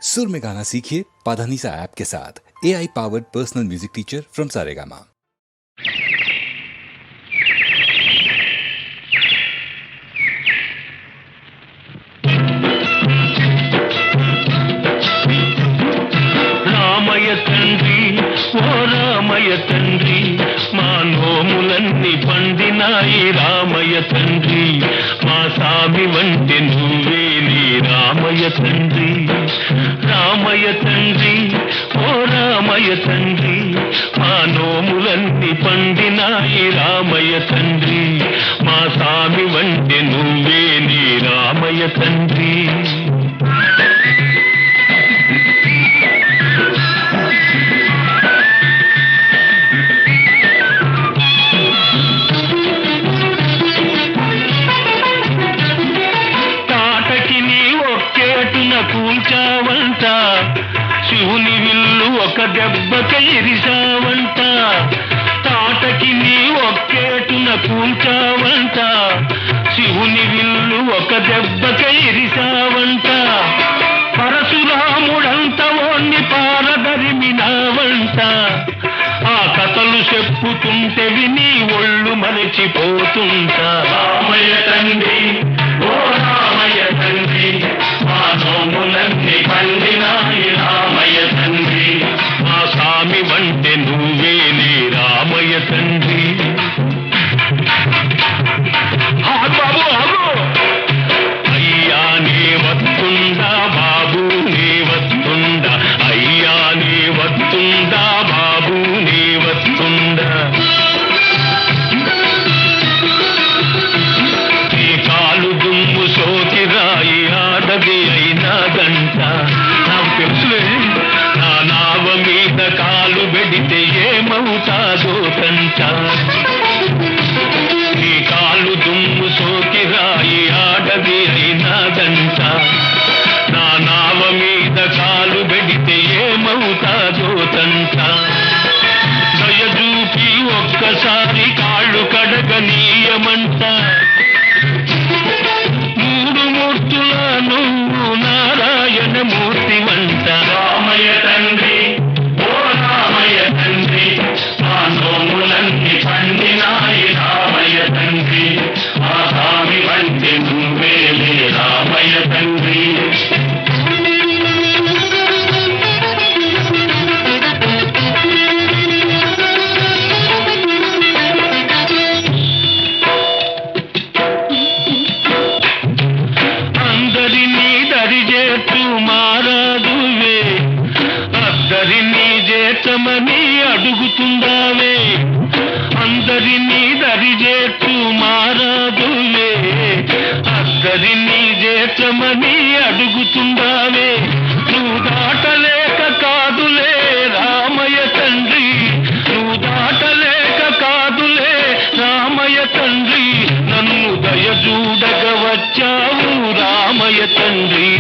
सुर में गाना सीखिए पाधानीसा ऐप के साथ। AI powered personal music teacher from Saregama. Ramayya తండ్రి ఓ రామయ్య తండ్రి మా నోములన్నీ పండినాయి రామయ్య తండ్రి మా సామి వంటి నువ్వే నీ రామయ్య తండ్రి రామయ్య తండ్రి ఓ రామయ్య తండ్రి మా నోములన్నీ పండినాయి రామయ్య తండ్రి మా సామి వంటి నువ్వే నీ రామయ్య తండ్రి కూల్చావంట శివుని విల్లు ఒక దెబ్బక ఇరిసావంట తాటకి నీ ఒక్కేటున కూల్చావంట శివుని విల్లు ఒక దెబ్బక ఇరిసావంట పరశురాముడంత ఓణ్ణి పారదరిమినావంట ఆ కథలు చెప్పుతుంటే విని ఒళ్ళు మరచిపోతుంటా రామయ్య తండ్రి ఓ రామయ్య తండ్రి మా నోములన్నీ పండినాయి రామయ్య తండ్రి మా స్వామి వంటే నువ్వే నీ రామయ్య తండ్రి బాబు అయ్యా నీ వస్తుందా బాబు నీ వస్తుందా అయ్యా నీ వస్తుందా బాబు నీ వస్తుందా నీ కాలు దుమ్ము సోకి రాయి ఆడది అయినాదంట నాకు తెలుసులే నా నావ మీద కాలు పెడితే ఏమవుతాదో కంట నీ కాలు దుమ్ము సోకి రాయి ఆడది అయినాదంట నా నావ మీద కాలు పెడితే ఏమవుతాదో తంట దయచూపి ఒక్కసారి కాళ్ళు కడగనీయమంట మూడు మూర్తుల నువ్వు నారాయణ మూర్తి వంట రామయ్య తండ్రి ఓ రామయ్య తండ్రి మా నోములన్నీ పండినాయి రామయ్య తండ్రి మా స్వామి వంటి నువ్వేలే రామయ్య తండ్రి చేతమని అడుగుతుందావే అందరినీ దరిచేస్తూ మారాదులే అందరినీ చేతమని అడుగుతుందావే నువ్వు దాటలేక కాదులే రామయ్య తండ్రి నువ్వు దాటలేక కాదులే రామయ్య తండ్రి నన్ను దయచూడగ వచ్చావు రామయ్య తండ్రి